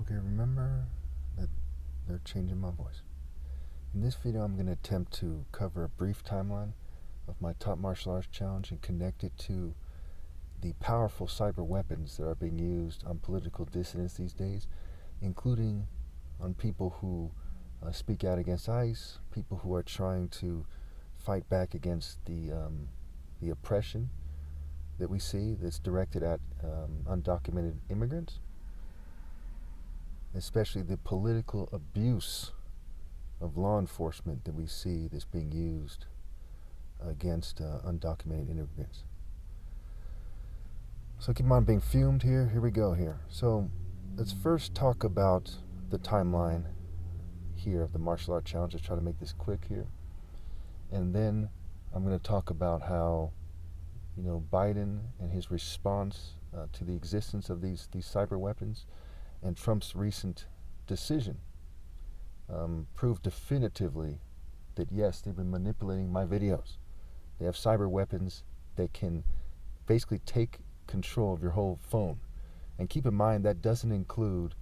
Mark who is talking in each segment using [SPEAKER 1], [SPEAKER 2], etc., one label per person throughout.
[SPEAKER 1] Okay, remember that they're changing my voice. In this video, I'm going to attempt to cover a brief timeline of my top martial arts challenge and connect it to the powerful cyber weapons that are being used on political dissidents these days, including on people who speak out against ICE, people who are trying to fight back against the oppression that we see that's directed at undocumented immigrants, especially the political abuse of law enforcement that we see that's being used against undocumented immigrants. So keep on being fumed here. Here we go here. So let's first talk about the timeline here of the martial art challenge. Let's try to make this quick here. And then I'm going to talk about how, Biden and his response to the existence of these cyber weapons and Trump's recent decision proved definitively that yes, they've been manipulating my videos. They have cyber weapons that can basically take control of your whole phone. And keep in mind, that doesn't include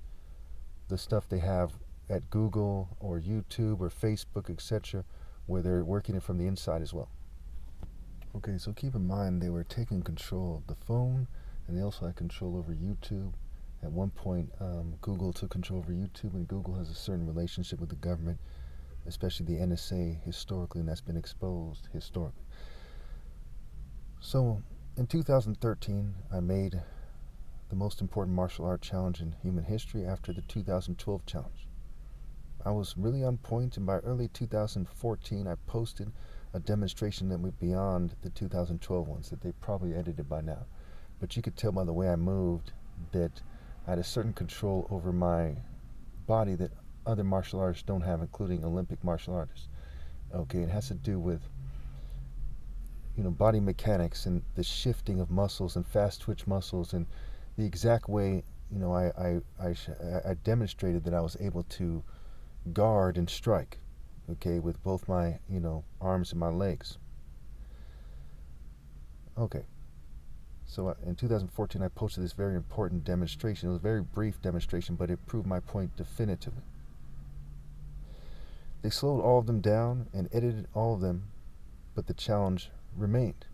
[SPEAKER 1] the stuff they have at Google or YouTube or Facebook, etc., where they're working it from the inside as well. Okay, so keep in mind, they were taking control of the phone, and they also had control over YouTube. At one point, Google took control over YouTube, and Google has a certain relationship with the government, especially the NSA historically, and that's been exposed historically. So in 2013, I made the most important martial art challenge in human history after the 2012 challenge. I was really on point, and by early 2014, I posted a demonstration that went beyond the 2012 ones that they probably edited by now. But you could tell by the way I moved that I had a certain control over my body that other martial artists don't have, including Olympic martial artists. Okay, it has to do with body mechanics and the shifting of muscles and fast twitch muscles and the exact way I demonstrated that I was able to guard and strike, okay, with both my arms and my legs. Okay, so in 2014 I posted this very important demonstration. It was a very brief demonstration, but it proved my point definitively. They slowed all of them down and edited all of them, but the challenge remained.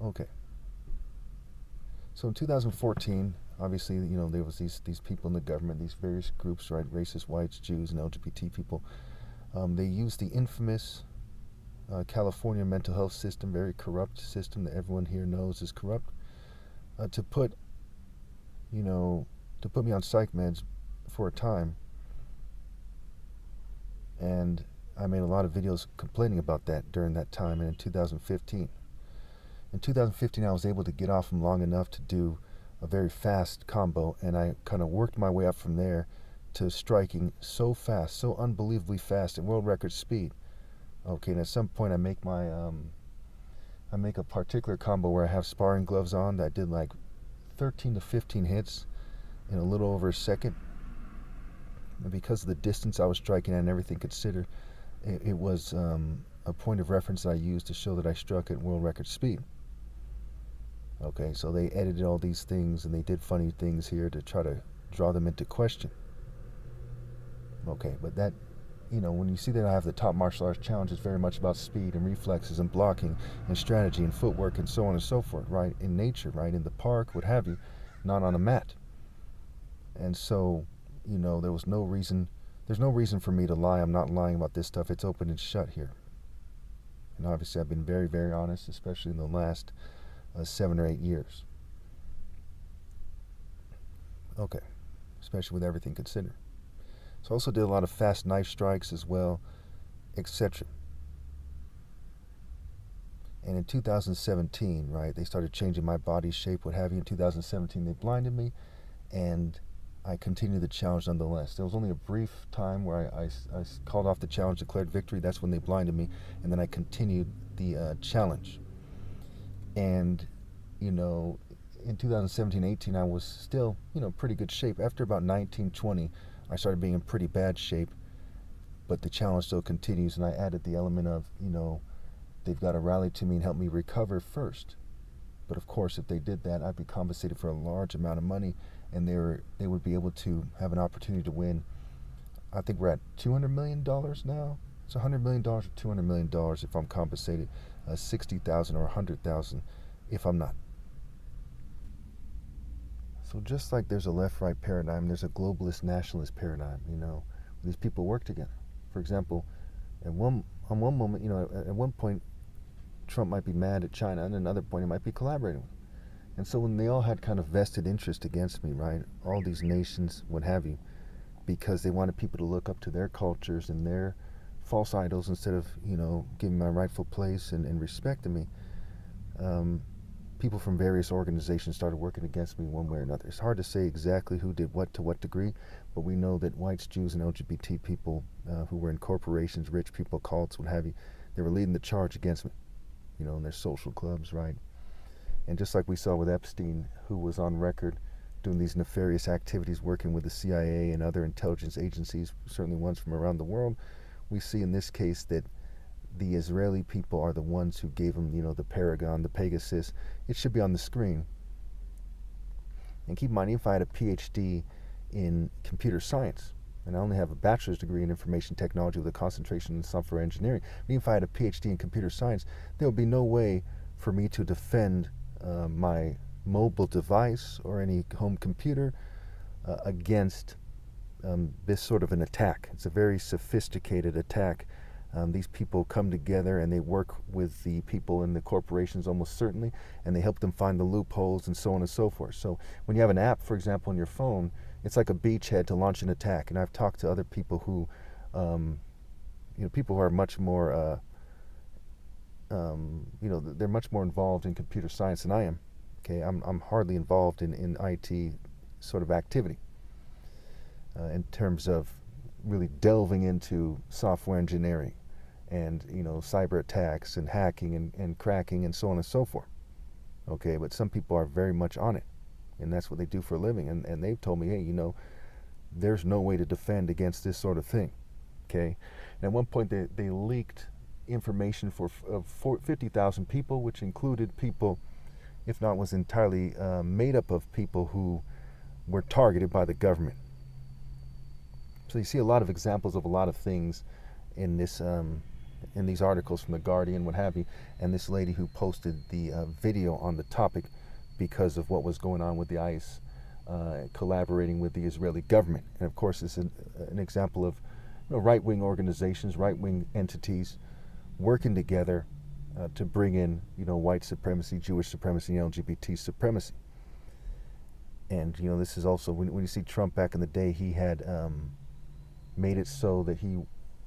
[SPEAKER 1] Okay. So in 2014, obviously, there was these people in the government, these various groups, right, racist whites, Jews, and LGBT people. They used the infamous California mental health system, very corrupt system that everyone here knows is corrupt, to put me on psych meds for a time. And I made a lot of videos complaining about that during that time. And in 2015, I was able to get off them long enough to do a very fast combo, and I kind of worked my way up from there to striking so fast, so unbelievably fast at world record speed. Okay, and at some point I make a particular combo where I have sparring gloves on that did like 13 to 15 hits in a little over a second. And because of the distance I was striking at and everything considered, it was a point of reference that I used to show that I struck at world record speed. Okay, so they edited all these things and they did funny things here to try to draw them into question. Okay, but that, when you see that I have the top martial arts challenge, it's very much about speed and reflexes and blocking and strategy and footwork and so on and so forth, right? In nature, right? In the park, what have you, not on a mat. And so, there's no reason for me to lie. I'm not lying about this stuff. It's open and shut here. And obviously I've been very, very honest, especially in the last 7 or 8 years. Okay, especially with everything considered. So I also did a lot of fast knife strikes as well, etc. And in 2017, right, they started changing my body shape, what have you. In 2017, they blinded me, and I continued the challenge nonetheless. There was only a brief time where I called off the challenge, declared victory. That's when they blinded me, and then I continued the challenge. And, in 2017-18, I was still, pretty good shape. After about 19-20, I started being in pretty bad shape, but the challenge still continues, and I added the element of, they've got to rally to me and help me recover first. But of course, if they did that, I'd be compensated for a large amount of money, and they would be able to have an opportunity to win. I think we're at $200 million now. It's $100 million or $200 million if I'm compensated, 60,000 or 100,000 if I'm not. So just like there's a left-right paradigm, there's a globalist nationalist paradigm. These people work together. For example, on one moment, at one point, Trump might be mad at China, and at another point, he might be collaborating with them. And so when they all had kind of vested interest against me, right? All these nations, what have you, because they wanted people to look up to their cultures and their false idols instead of, giving my rightful place and respecting me. People from various organizations started working against me one way or another. It's hard to say exactly who did what to what degree, but we know that whites, Jews, and LGBT people who were in corporations, rich people, cults, what have you, they were leading the charge against me, in their social clubs, right? And just like we saw with Epstein, who was on record doing these nefarious activities, working with the CIA and other intelligence agencies, certainly ones from around the world, we see in this case that the Israeli people are the ones who gave him, the Paragon, the Pegasus. It should be on the screen. And keep in mind, if I had a PhD in computer science, and I only have a bachelor's degree in information technology with a concentration in software engineering, but if I had a PhD in computer science, there would be no way for me to defend my mobile device or any home computer against this sort of an attack. It's a very sophisticated attack. These people come together and they work with the people in the corporations almost certainly, and they help them find the loopholes and so on and so forth. So when you have an app, for example, on your phone, it's like a beachhead to launch an attack. And I've talked to other people who, people who are much more, they're much more involved in computer science than I am. Okay, I'm hardly involved in IT sort of activity in terms of really delving into software engineering and cyber attacks and hacking and cracking and so on and so forth. Okay, but some people are very much on it, and that's what they do for a living. And they've told me, hey, there's no way to defend against this sort of thing. Okay, and at one point they leaked information for 50,000 people, which included people, if not was entirely made up of people who were targeted by the government. So you see a lot of examples of a lot of things in this in these articles from The Guardian, what have you, and this lady who posted the video on the topic because of what was going on with the ICE collaborating with the Israeli government. And of course, it's an example of right-wing organizations, right-wing entities working together to bring in white supremacy, Jewish supremacy, and LGBT supremacy. And this is also when you see Trump back in the day, he had made it so that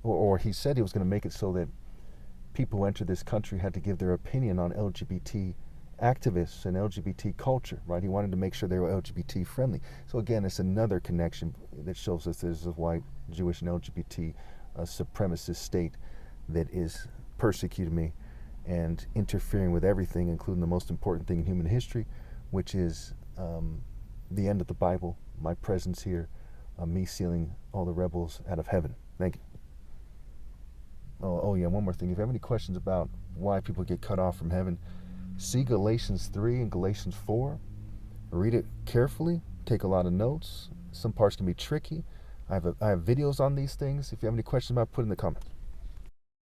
[SPEAKER 1] or he said he was going to make it so that people who enter this country had to give their opinion on LGBT activists and LGBT culture, right? He wanted to make sure they were LGBT friendly. So again, it's another connection that shows us there's a white, Jewish, and LGBT supremacist state that is persecuting me and interfering with everything, including the most important thing in human history, which is the end of the Bible, my presence here, me sealing all the rebels out of heaven. Thank you. Oh yeah, one more thing. If you have any questions about why people get cut off from heaven, see Galatians 3 and Galatians 4. Read it carefully. Take a lot of notes. Some parts can be tricky. I have videos on these things. If you have any questions about it, put in the comments.